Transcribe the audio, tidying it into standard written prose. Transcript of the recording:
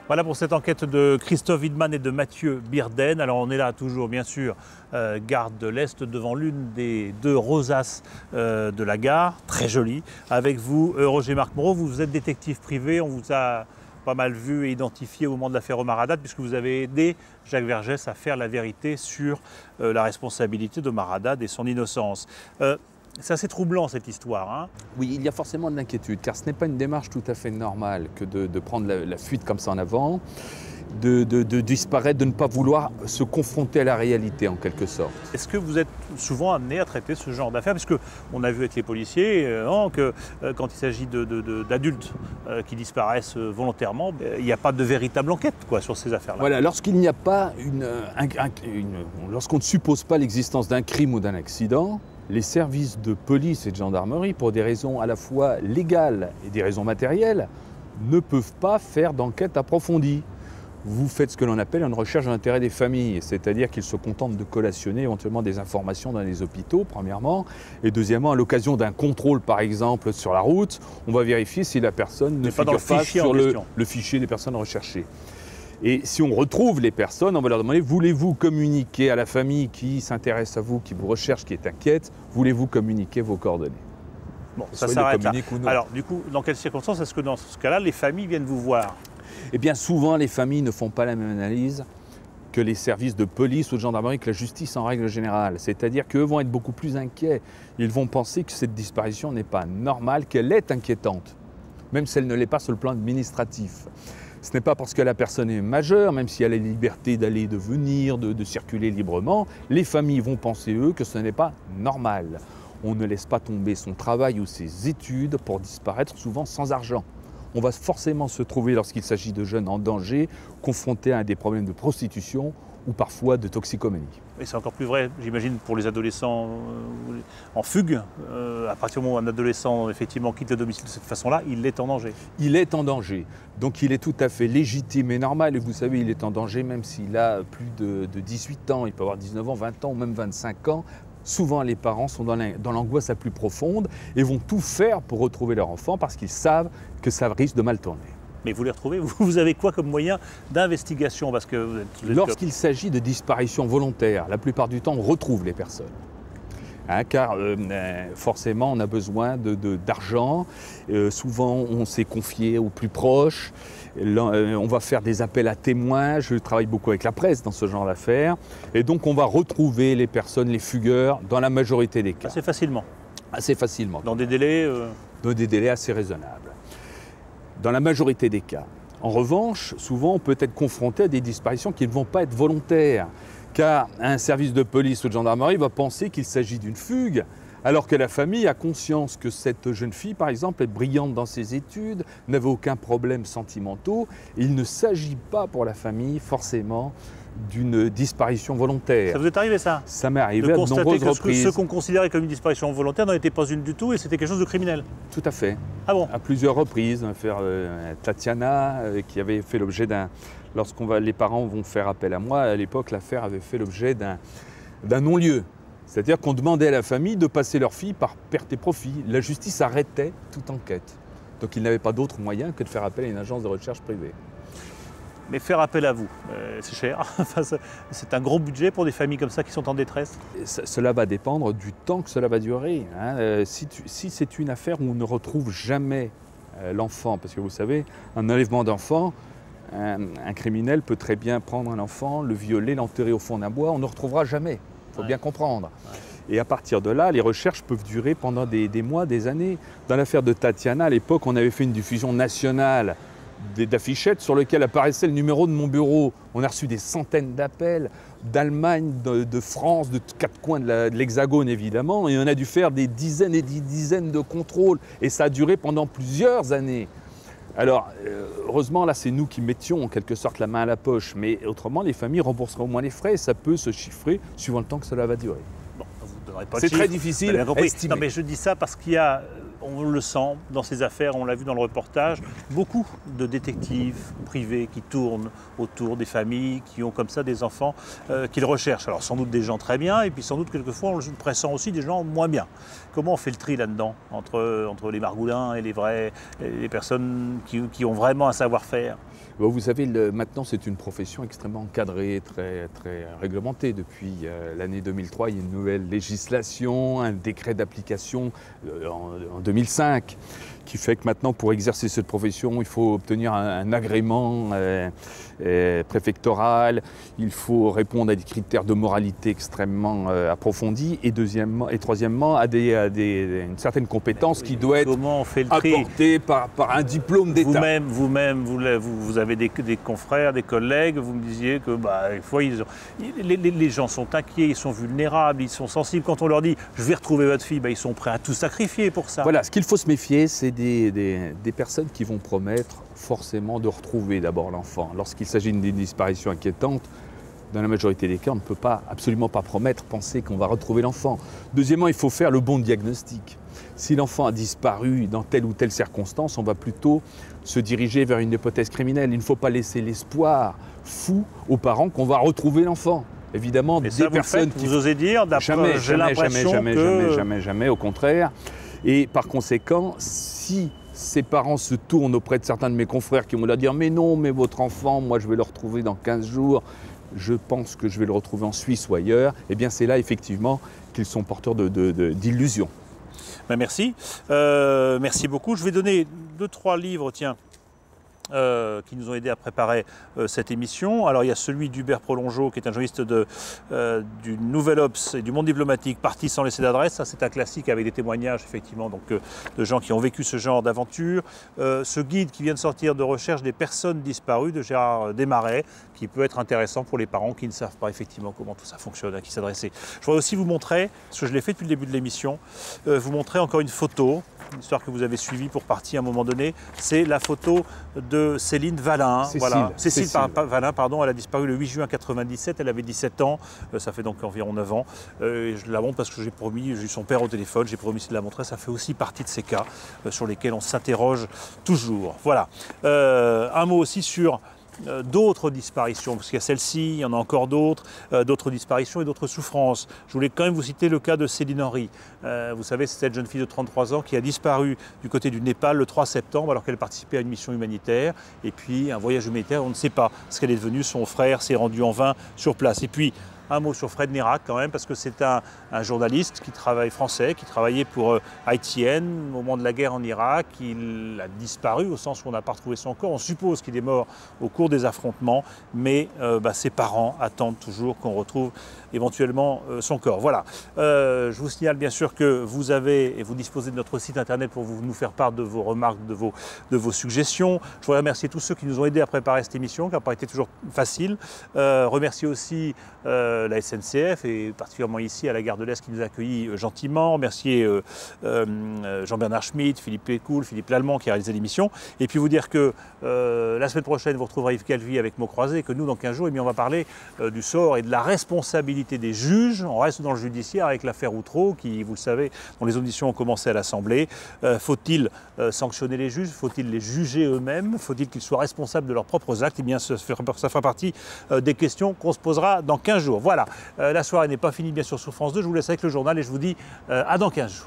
Voilà pour cette enquête de Christophe Widmann et de Mathieu Birden. Alors on est là toujours bien sûr, gare de l'Est, devant l'une des deux rosaces de la gare, très jolie. Avec vous, Roger-Marc Moreau, vous êtes détective privé, on vous a pas mal vu et identifié au moment de l'affaire Omar Haddad, puisque vous avez aidé Jacques Vergès à faire la vérité sur la responsabilité d'Omar Haddad et son innocence. C'est assez troublant cette histoire. Hein. Oui, il y a forcément de l'inquiétude, car ce n'est pas une démarche tout à fait normale que de prendre la fuite comme ça en avant, de disparaître, de ne pas vouloir se confronter à la réalité en quelque sorte. Est-ce que vous êtes souvent amené à traiter ce genre d'affaires? Parce qu'on a vu avec les policiers que quand il s'agit d'adultes qui disparaissent volontairement, il n'y a pas de véritable enquête sur ces affaires-là. Voilà, lorsqu'il n'y a pas lorsqu'on ne suppose pas l'existence d'un crime ou d'un accident, les services de police et de gendarmerie, pour des raisons à la fois légales et des raisons matérielles, ne peuvent pas faire d'enquête approfondie. Vous faites ce que l'on appelle une recherche d'intérêt des familles, c'est-à-dire qu'ils se contentent de collationner éventuellement des informations dans les hôpitaux, premièrement, et deuxièmement, à l'occasion d'un contrôle, par exemple, sur la route, on va vérifier si la personne ne figure pas sur le fichier des personnes recherchées. Et si on retrouve les personnes, on va leur demander, voulez-vous communiquer à la famille qui s'intéresse à vous, qui vous recherche, qui est inquiète, voulez-vous communiquer vos coordonnées? Bon, ça s'arrête là. Alors, du coup, dans quelles circonstances est-ce que dans ce cas-là, les familles viennent vous voir? Eh bien, souvent, les familles ne font pas la même analyse que les services de police ou de gendarmerie, que la justice en règle générale. C'est-à-dire qu'eux vont être beaucoup plus inquiets. Ils vont penser que cette disparition n'est pas normale, qu'elle est inquiétante, même si elle ne l'est pas sur le plan administratif. Ce n'est pas parce que la personne est majeure, même si elle a la liberté d'aller, de venir, de circuler librement, les familles vont penser, eux, que ce n'est pas normal. On ne laisse pas tomber son travail ou ses études pour disparaître, souvent sans argent. On va forcément se trouver, lorsqu'il s'agit de jeunes en danger, confrontés à des problèmes de prostitution ou parfois de toxicomanie. Et c'est encore plus vrai, j'imagine, pour les adolescents en fugue. À partir du moment où un adolescent effectivement quitte le domicile de cette façon-là, il est en danger. Il est en danger. Donc il est tout à fait légitime et normal. Et vous savez, il est en danger même s'il a plus de 18 ans. Il peut avoir 19 ans, 20 ans ou même 25 ans. Souvent, les parents sont dans l'angoisse la plus profonde et vont tout faire pour retrouver leur enfant parce qu'ils savent que ça risque de mal tourner. Mais vous les retrouvez, vous avez quoi comme moyen d'investigation? Parce que lorsqu'il s'agit de disparition volontaire, la plupart du temps, on retrouve les personnes. Car forcément, on a besoin d'argent. Souvent, on s'est confié aux plus proches. On va faire des appels à témoins. Je travaille beaucoup avec la presse dans ce genre d'affaires. Et donc, on va retrouver les personnes, les fugueurs, dans la majorité des cas. Assez facilement? Assez facilement. Dans des délais Dans des délais assez raisonnables. Dans la majorité des cas. En revanche, souvent, on peut être confronté à des disparitions qui ne vont pas être volontaires. Car un service de police ou de gendarmerie va penser qu'il s'agit d'une fugue, alors que la famille a conscience que cette jeune fille, par exemple, est brillante dans ses études, n'avait aucun problème sentimentaux. Et il ne s'agit pas pour la famille, forcément, d'une disparition volontaire. Ça vous est arrivé, ça? Ça m'est arrivé à de nombreuses reprises. Ce qu'on considérait comme une disparition volontaire n'en était pas une du tout et c'était quelque chose de criminel. Tout à fait. Ah bon? À plusieurs reprises. L'affaire Tatiana, qui avait fait l'objet d'un... Les parents vont faire appel à moi, à l'époque, l'affaire avait fait l'objet d'un non-lieu. C'est-à-dire qu'on demandait à la famille de passer leur fille par perte et profit. La justice arrêtait toute enquête. Donc ils n'avaient pas d'autre moyen que de faire appel à une agence de recherche privée. Mais faire appel à vous, c'est cher. C'est un gros budget pour des familles comme ça qui sont en détresse. Cela va dépendre du temps que cela va durer. Si c'est une affaire où on ne retrouve jamais l'enfant, parce que vous savez, un enlèvement d'enfant, un criminel peut très bien prendre un enfant, le violer, l'enterrer au fond d'un bois, on ne retrouvera jamais. Il faut bien comprendre. Ouais. Et à partir de là, les recherches peuvent durer pendant des mois, des années. Dans l'affaire de Tatiana, à l'époque, on avait fait une diffusion nationale d'affichettes sur lesquelles apparaissait le numéro de mon bureau. On a reçu des centaines d'appels d'Allemagne, de France, de quatre coins de l'Hexagone évidemment, et on a dû faire des dizaines et des dizaines de contrôles, et ça a duré pendant plusieurs années. Alors, heureusement, là, c'est nous qui mettions en quelque sorte la main à la poche, mais autrement, les familles rembourseraient au moins les frais, et ça peut se chiffrer suivant le temps que cela va durer. Bon, vous ne donnerez pas de c'est chiffres. très difficile à estimer. Non, mais je dis ça parce qu'il y a... on le sent dans ces affaires, on l'a vu dans le reportage, beaucoup de détectives privés qui tournent autour des familles qui ont comme ça des enfants qu'ils recherchent. Alors sans doute des gens très bien et puis sans doute quelquefois on pressent aussi des gens moins bien. Comment on fait le tri là-dedans entre les margoulins et les personnes qui ont vraiment un savoir-faire? Bon, vous savez, maintenant c'est une profession extrêmement encadrée, très, très réglementée. Depuis l'année 2003, il y a une nouvelle législation, un décret d'application en 2005 qui fait que maintenant pour exercer cette profession, il faut obtenir un agrément préfectoral, il faut répondre à des critères de moralité extrêmement approfondis et troisièmement à une certaine compétence qui doit être apportée par un diplôme d'État. Vous-même, vous avez des confrères, des collègues, vous me disiez que des fois, les gens sont inquiets, ils sont vulnérables, ils sont sensibles. Quand on leur dit « je vais retrouver votre fille », ils sont prêts à tout sacrifier pour ça. Voilà, ce qu'il faut se méfier, c'est des personnes qui vont promettre forcément de retrouver d'abord l'enfant. Lorsqu'il s'agit d'une disparition inquiétante, dans la majorité des cas, on ne peut absolument pas penser qu'on va retrouver l'enfant. Deuxièmement, il faut faire le bon diagnostic. Si l'enfant a disparu dans telle ou telle circonstance, on va plutôt se diriger vers une hypothèse criminelle. Il ne faut pas laisser l'espoir fou aux parents qu'on va retrouver l'enfant. Évidemment, mais des personnes qui... Vous osez dire, d'après, j'ai l'impression que... Jamais, au contraire. Et par conséquent, si ces parents se tournent auprès de certains de mes confrères qui vont leur dire « mais non, mais votre enfant, moi je vais le retrouver dans 15 jours, je pense que je vais le retrouver en Suisse ou ailleurs », eh bien c'est là effectivement qu'ils sont porteurs d'illusions. Merci. Merci beaucoup. Je vais donner 2-3 livres, tiens, qui nous ont aidés à préparer cette émission. Alors il y a celui d'Hubert Prolongeau, qui est un journaliste du Nouvel Obs et du Monde diplomatique, parti sans laisser d'adresse. Ça c'est un classique avec des témoignages effectivement de gens qui ont vécu ce genre d'aventure. Ce guide qui vient de sortir de recherche des personnes disparues de Gérard Desmarais, qui peut être intéressant pour les parents qui ne savent pas effectivement comment tout ça fonctionne, à qui s'adresser. Je voudrais aussi vous montrer, parce que je l'ai fait depuis le début de l'émission, vous montrer encore une photo, une histoire que vous avez suivie pour partie à un moment donné. C'est la photo de Céline Valin. Cécile Valin, pardon, elle a disparu le 8 juin 1997, elle avait 17 ans, ça fait donc environ 9 ans. Je la montre parce que j'ai eu son père au téléphone, j'ai promis de la montrer, ça fait aussi partie de ces cas sur lesquels on s'interroge toujours. Voilà. Un mot aussi sur d'autres disparitions, parce qu'il y a celle-ci, il y en a encore d'autres, d'autres disparitions et d'autres souffrances. Je voulais quand même vous citer le cas de Céline Henry. Vous savez, c'est cette jeune fille de 33 ans qui a disparu du côté du Népal le 3 septembre alors qu'elle participait à une mission humanitaire. Et puis un voyage humanitaire, on ne sait pas ce qu'elle est devenue. Son frère s'est rendu en vain sur place. Et puis un mot sur Fred Nérac quand même, parce que c'est un journaliste français, qui travaillait pour ITN au moment de la guerre en Irak. Il a disparu au sens où on n'a pas retrouvé son corps. On suppose qu'il est mort au cours des affrontements, mais ses parents attendent toujours qu'on retrouve éventuellement son corps. Voilà. Je vous signale bien sûr que vous disposez de notre site internet pour nous faire part de vos remarques, de vos suggestions. Je voudrais remercier tous ceux qui nous ont aidés à préparer cette émission, qui n'a pas été toujours facile. Remercier aussi la SNCF et particulièrement ici à la gare de l'Est qui nous a accueillis gentiment. Remercier Jean-Bernard Schmitt, Philippe Pécoul, Philippe Lallemand qui a réalisé l'émission. Et puis vous dire que la semaine prochaine, vous retrouverez Yves Calvi avec Mots Croisés et que nous, dans 15 jours, on va parler du sort et de la responsabilité des juges. On reste dans le judiciaire avec l'affaire Outreau qui, vous le savez, dont les auditions ont commencé à l'Assemblée. Faut-il sanctionner les juges? Faut-il les juger eux-mêmes? Faut-il qu'ils soient responsables de leurs propres actes? Eh bien, ça fera partie des questions qu'on se posera dans 15 jours. Voilà, la soirée n'est pas finie bien sûr sur France 2, je vous laisse avec le journal et je vous dis à dans 15 jours.